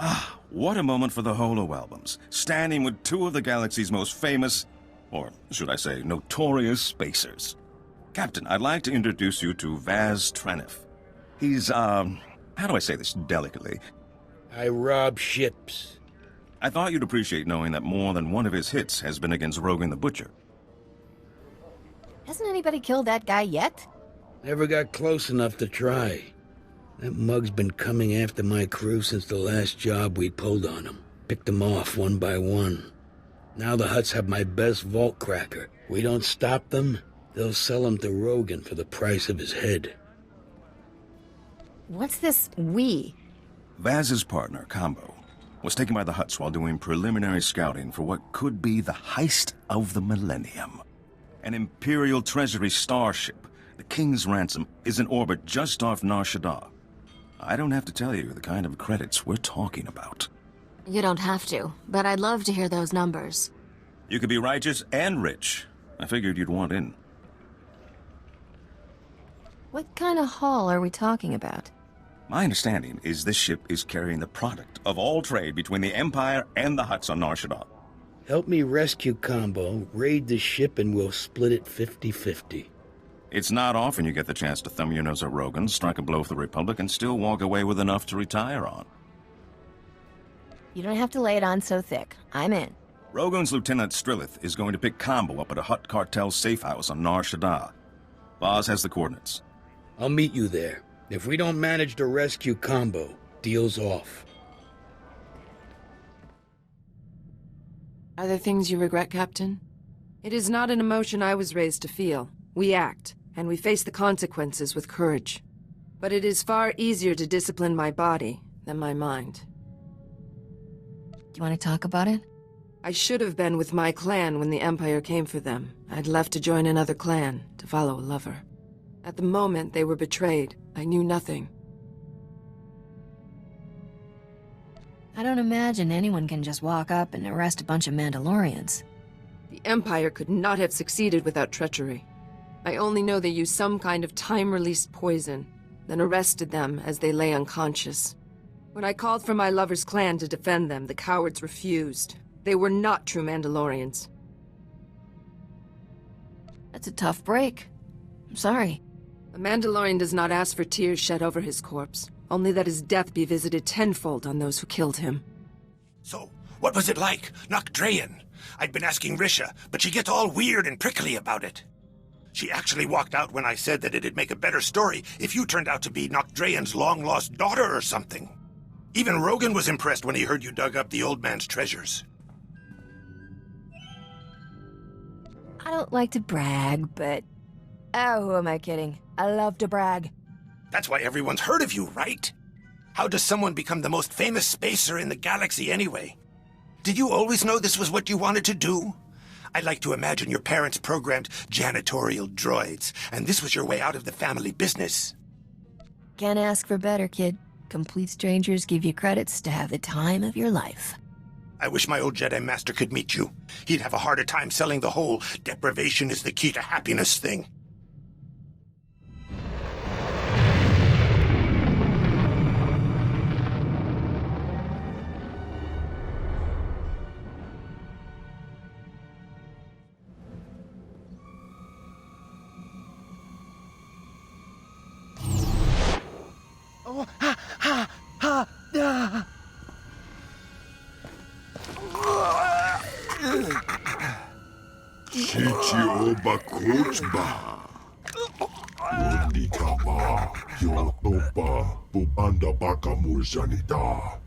Ah, what a moment for the Holo albums. Standing with two of the galaxy's most famous, or should I say, notorious spacers. Captain, I'd like to introduce you to Vaz Trenif. He's, how do I say this delicately? I rob ships. I thought you'd appreciate knowing that more than one of his hits has been against Rogan the Butcher. Hasn't anybody killed that guy yet? Never got close enough to try. That mug's been coming after my crew since the last job we pulled on him. Picked them off one by one. Now the Hutts have my best vault cracker. We don't stop them, they'll sell him to Rogan for the price of his head. What's this we? Vaz's partner, Combo, was taken by the Hutts while doing preliminary scouting for what could be the Heist of the Millennium. An Imperial treasury starship, the King's Ransom, is in orbit just off Nar Shaddaa. I don't have to tell you the kind of credits we're talking about. You don't have to, but I'd love to hear those numbers. You could be righteous and rich. I figured you'd want in. What kind of haul are we talking about? My understanding is this ship is carrying the product of all trade between the Empire and the Hutts on Nar Shaddaa. Help me rescue Combo, raid the ship, and we'll split it 50-50. It's not often you get the chance to thumb your nose at Rogan, strike a blow for the Republic, and still walk away with enough to retire on. You don't have to lay it on so thick. I'm in. Rogan's Lieutenant Strillith is going to pick Combo up at a Hutt cartel safe house on Nar Shaddaa. Vaz has the coordinates. I'll meet you there. If we don't manage to rescue Combo, deal's off. Are there things you regret, Captain? It is not an emotion I was raised to feel. We act, and we face the consequences with courage. But it is far easier to discipline my body than my mind. Do you want to talk about it? I should have been with my clan when the Empire came for them. I'd left to join another clan, to follow a lover. At the moment they were betrayed, I knew nothing. I don't imagine anyone can just walk up and arrest a bunch of Mandalorians. The Empire could not have succeeded without treachery. I only know they used some kind of time-released poison, then arrested them as they lay unconscious. When I called for my lover's clan to defend them, the cowards refused. They were not true Mandalorians. That's a tough break. I'm sorry. A Mandalorian does not ask for tears shed over his corpse, only that his death be visited tenfold on those who killed him. So, what was it like, Nocdrayan? I'd been asking Risha, but she gets all weird and prickly about it. She actually walked out when I said that it'd make a better story if you turned out to be Nocdrayan's long-lost daughter or something. Even Rogan was impressed when he heard you dug up the old man's treasures. I don't like to brag, but... Oh, who am I kidding? I love to brag. That's why everyone's heard of you, right? How does someone become the most famous spacer in the galaxy anyway? Did you always know this was what you wanted to do? I like to imagine your parents programmed janitorial droids, and this was your way out of the family business. Can't ask for better, kid. Complete strangers give you credits to have the time of your life. I wish my old Jedi Master could meet you. He'd have a harder time selling the whole deprivation is the key to happiness thing. Chichioba Kochba. Unditaba, Yotoba, Bubanda Baka Murjanita.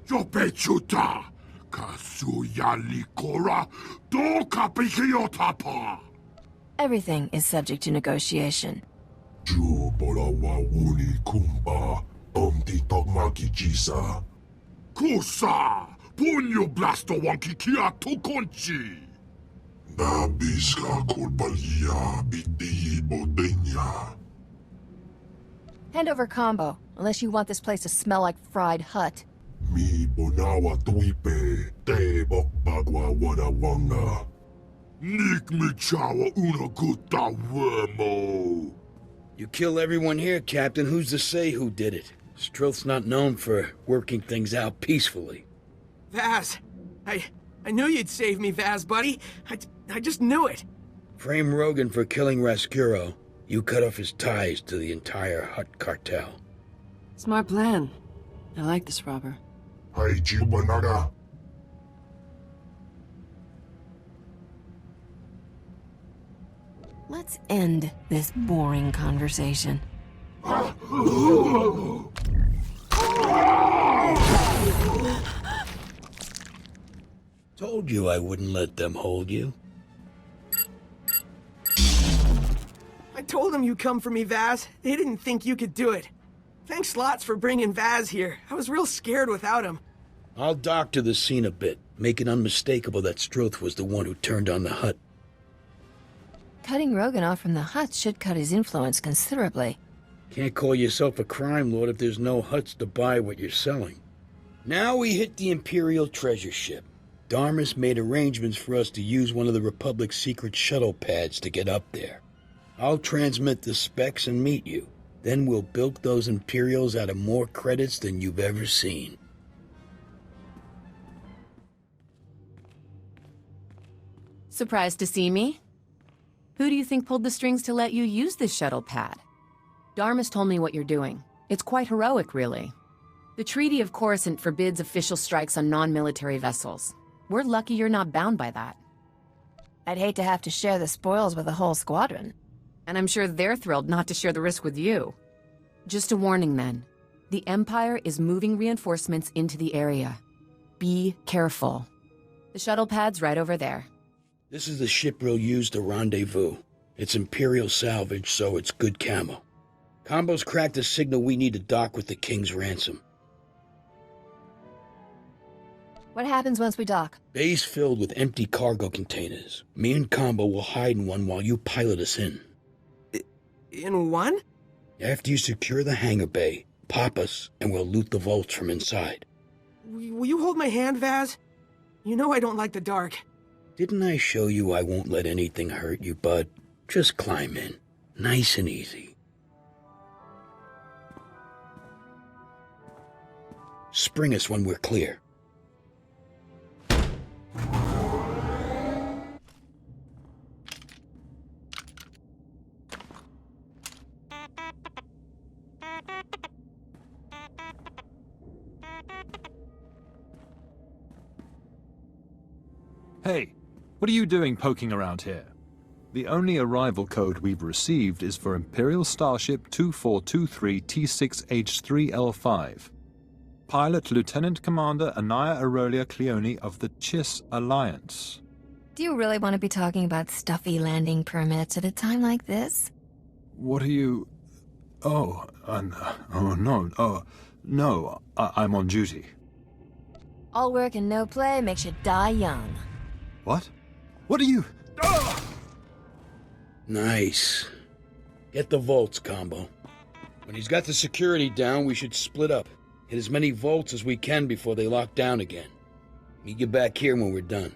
Yopechuta, Kasuyali Kora, Doka Pikiotapa. Everything is subject to negotiation. Jubolawa Wuni Kumba, Tokmaki Jisa. Kusa, Punyo Blasto Wankikia Tokonchi. Nabiska Kulbalia, Biti Bodenya. Hand over Combo, unless you want this place to smell like fried Hutt. Mi Bonawa Tuipe, Te Bokbagwa Wadawanga. Nick Michawa Unaguta Wemo. You kill everyone here, Captain. Who's to say who did it? Stroth's not known for working things out peacefully. Vaz! I knew you'd save me, Vaz, buddy. I just knew it. Frame Rogan for killing Rascuro. You cut off his ties to the entire Hutt cartel. Smart plan. I like this, robber. Hai Jibanaga. Let's end this boring conversation. Told you I wouldn't let them hold you. I told them you'd come for me, Vaz. They didn't think you could do it. Thanks lots for bringing Vaz here. I was real scared without him. I'll doctor the scene a bit, make it unmistakable that Stroth was the one who turned on the Hutt. Cutting Rogan off from the Hutts should cut his influence considerably. Can't call yourself a crime lord if there's no Hutts to buy what you're selling. Now we hit the Imperial treasure ship. Darmas made arrangements for us to use one of the Republic's secret shuttle pads to get up there. I'll transmit the specs and meet you. Then we'll bilk those Imperials out of more credits than you've ever seen. Surprised to see me? Who do you think pulled the strings to let you use this shuttle pad? Darmas told me what you're doing. It's quite heroic, really. The Treaty of Coruscant forbids official strikes on non-military vessels. We're lucky you're not bound by that. I'd hate to have to share the spoils with a whole squadron. And I'm sure they're thrilled not to share the risk with you. Just a warning, then. The Empire is moving reinforcements into the area. Be careful. The shuttle pad's right over there. This is the ship we'll use to rendezvous. It's Imperial salvage, so it's good camo. Combo's cracked a signal we need to dock with the King's ransom. What happens once we dock? Bay's filled with empty cargo containers. Me and Combo will hide in one while you pilot us in. In one? After you secure the hangar bay, pop us, and we'll loot the vaults from inside. Will you hold my hand, Vaz? You know I don't like the dark. Didn't I show you I won't let anything hurt you, bud? Just climb in. Nice and easy. Spring us when we're clear. Hey, what are you doing poking around here? The only arrival code we've received is for Imperial Starship 2423 T6H3L5. Pilot Lieutenant Commander Anaya Aurelia Cleone of the Chiss Alliance. Do you really want to be talking about stuffy landing permits at a time like this? What are you... Oh, no, I'm on duty. All work and no play makes you die young. What? What are you... Nice. Get the vaults, Combo. When he's got the security down, we should split up. Hit as many vaults as we can before they lock down again. Meet you back here when we're done.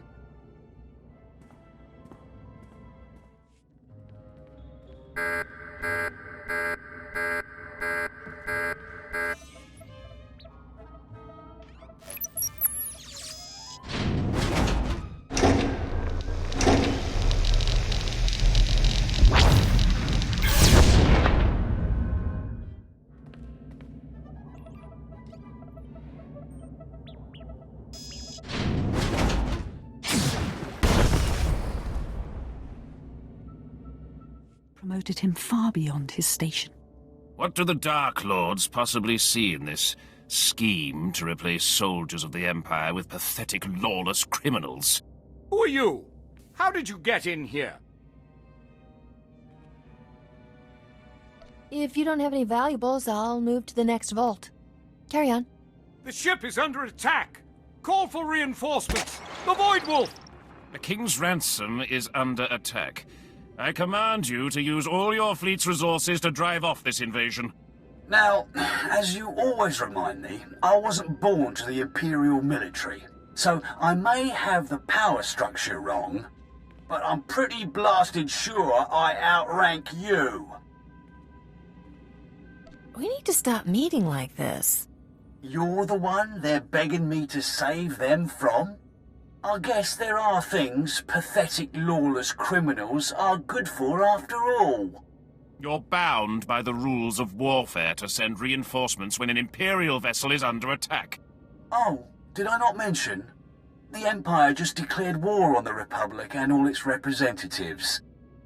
Promoted him far beyond his station. What do the Dark Lords possibly see in this scheme to replace soldiers of the Empire with pathetic, lawless criminals? Who are you? How did you get in here? If you don't have any valuables, I'll move to the next vault. Carry on. The ship is under attack. Call for reinforcements. The Voidwolf! The King's ransom is under attack. I command you to use all your fleet's resources to drive off this invasion. Now, as you always remind me, I wasn't born to the Imperial military, so I may have the power structure wrong, but I'm pretty blasted sure I outrank you. We need to stop meeting like this. You're the one they're begging me to save them from? I guess there are things pathetic, lawless criminals are good for after all. You're bound by the rules of warfare to send reinforcements when an Imperial vessel is under attack. Oh, did I not mention? The Empire just declared war on the Republic and all its representatives.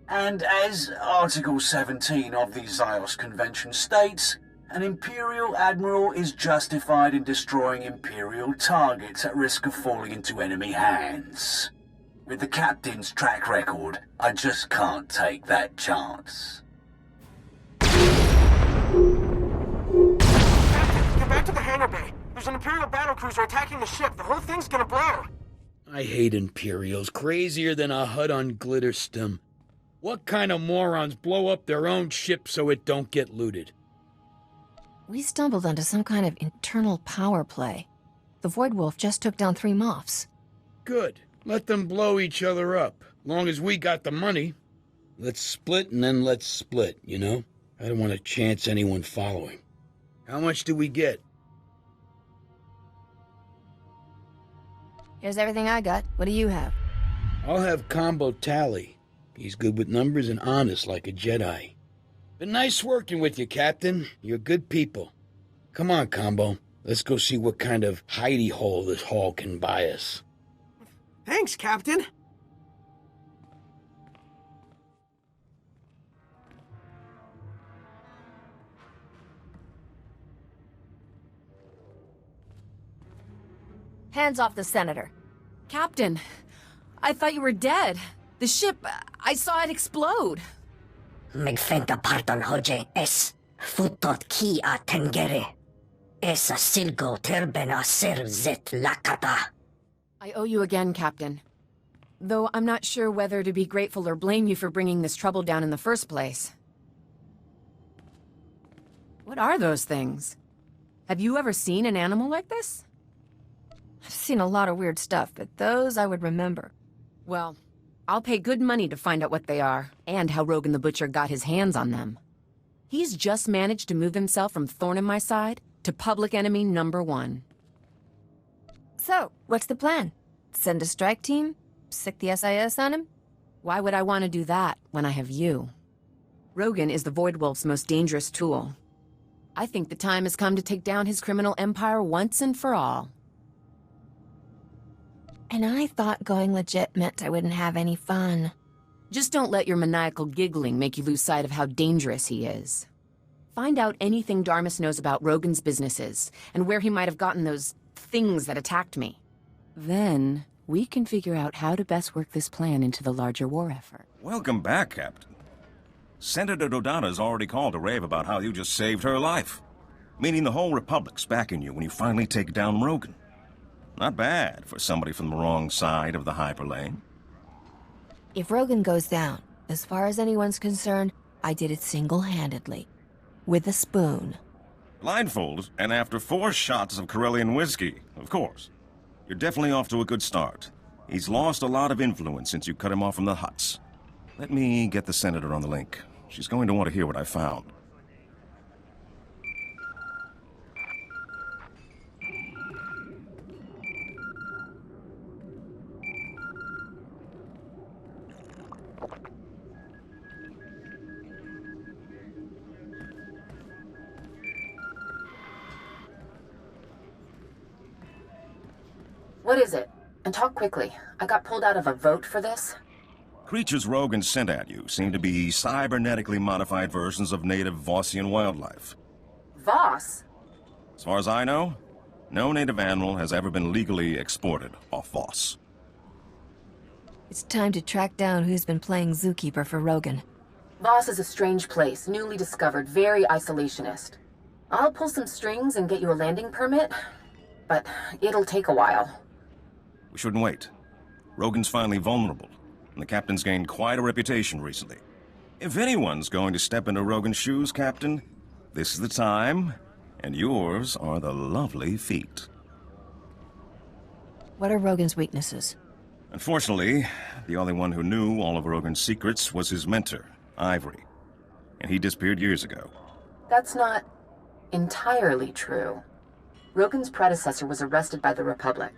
And as Article 17 of the Zyos Convention states, an Imperial Admiral is justified in destroying Imperial targets at risk of falling into enemy hands. With the Captain's track record, I just can't take that chance. Captain, get back to the hangar bay. There's an Imperial battlecruiser attacking the ship. The whole thing's gonna blow. I hate Imperials, crazier than a Hut on Glitterstim. What kind of morons blow up their own ship so it don't get looted? We stumbled onto some kind of internal power play. The Voidwolf just took down 3 Moths. Good. Let them blow each other up. Long as we got the money. Let's split and then let's split, you know? I don't want to chance anyone following. How much do we get? Here's everything I got. What do you have? I'll have Combo Tally. He's good with numbers and honest like a Jedi. Been nice working with you, Captain. You're good people. Come on, Combo. Let's go see what kind of hidey hole this haul can buy us. Thanks, Captain. Hands off the Senator. Captain, I thought you were dead. The ship, I saw it explode. Megfenta parton hoje es futot ki a tengere. Es a silgo terben a ser zet lakata. I owe you again, Captain. Though I'm not sure whether to be grateful or blame you for bringing this trouble down in the first place. What are those things? Have you ever seen an animal like this? I've seen a lot of weird stuff, but those I would remember. Well, I'll pay good money to find out what they are, and how Rogan the Butcher got his hands on them. He's just managed to move himself from thorn in my side to public enemy #1. So, what's the plan? Send a strike team? Sick the SIS on him? Why would I want to do that when I have you? Rogan is the Voidwolf's most dangerous tool. I think the time has come to take down his criminal empire once and for all. And I thought going legit meant I wouldn't have any fun. Just don't let your maniacal giggling make you lose sight of how dangerous he is. Find out anything Darmas knows about Rogan's businesses, and where he might have gotten those things that attacked me. Then, we can figure out how to best work this plan into the larger war effort. Welcome back, Captain. Senator Dodada's already called to rave about how you just saved her life. Meaning the whole Republic's backing you when you finally take down Rogan. Not bad for somebody from the wrong side of the hyperlane. If Rogan goes down, as far as anyone's concerned, I did it single-handedly. With a spoon. Blindfolded, and after 4 shots of Corellian whiskey, of course. You're definitely off to a good start. He's lost a lot of influence since you cut him off from the Hutts. Let me get the Senator on the link. She's going to want to hear what I found. What is it? And talk quickly. I got pulled out of a vote for this. Creatures Rogan sent at you seem to be cybernetically modified versions of native Vossian wildlife. Voss? As far as I know, no native animal has ever been legally exported off Voss. It's time to track down who's been playing zookeeper for Rogan. Voss is a strange place, newly discovered, very isolationist. I'll pull some strings and get you a landing permit, but it'll take a while. We shouldn't wait. Rogan's finally vulnerable, and the Captain's gained quite a reputation recently. If anyone's going to step into Rogan's shoes, Captain, this is the time, and yours are the lovely feet. What are Rogan's weaknesses? Unfortunately, the only one who knew all of Rogan's secrets was his mentor, Ivory. And he disappeared years ago. That's not... Entirely true. Rogan's predecessor was arrested by the Republic.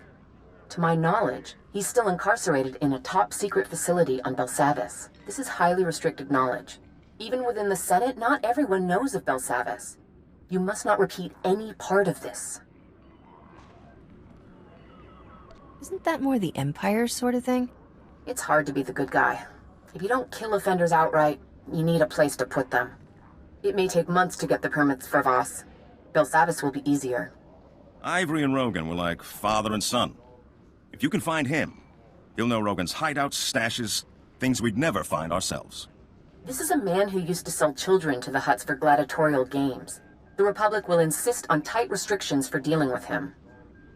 To my knowledge, he's still incarcerated in a top-secret facility on Belsavis. This is highly restricted knowledge. Even within the Senate, not everyone knows of Belsavis. You must not repeat any part of this. Isn't that more the Empire sort of thing? It's hard to be the good guy. If you don't kill offenders outright, you need a place to put them. It may take months to get the permits for Voss. Belsavis will be easier. Ivory and Rogan were like father and son. If you can find him, he'll know Rogan's hideouts, stashes, things we'd never find ourselves. This is a man who used to sell children to the Hutts for gladiatorial games. The Republic will insist on tight restrictions for dealing with him.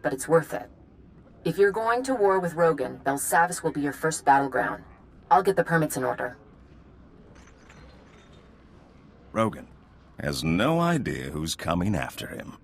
But it's worth it. If you're going to war with Rogan, Belsavis will be your first battleground. I'll get the permits in order. Rogan has no idea who's coming after him.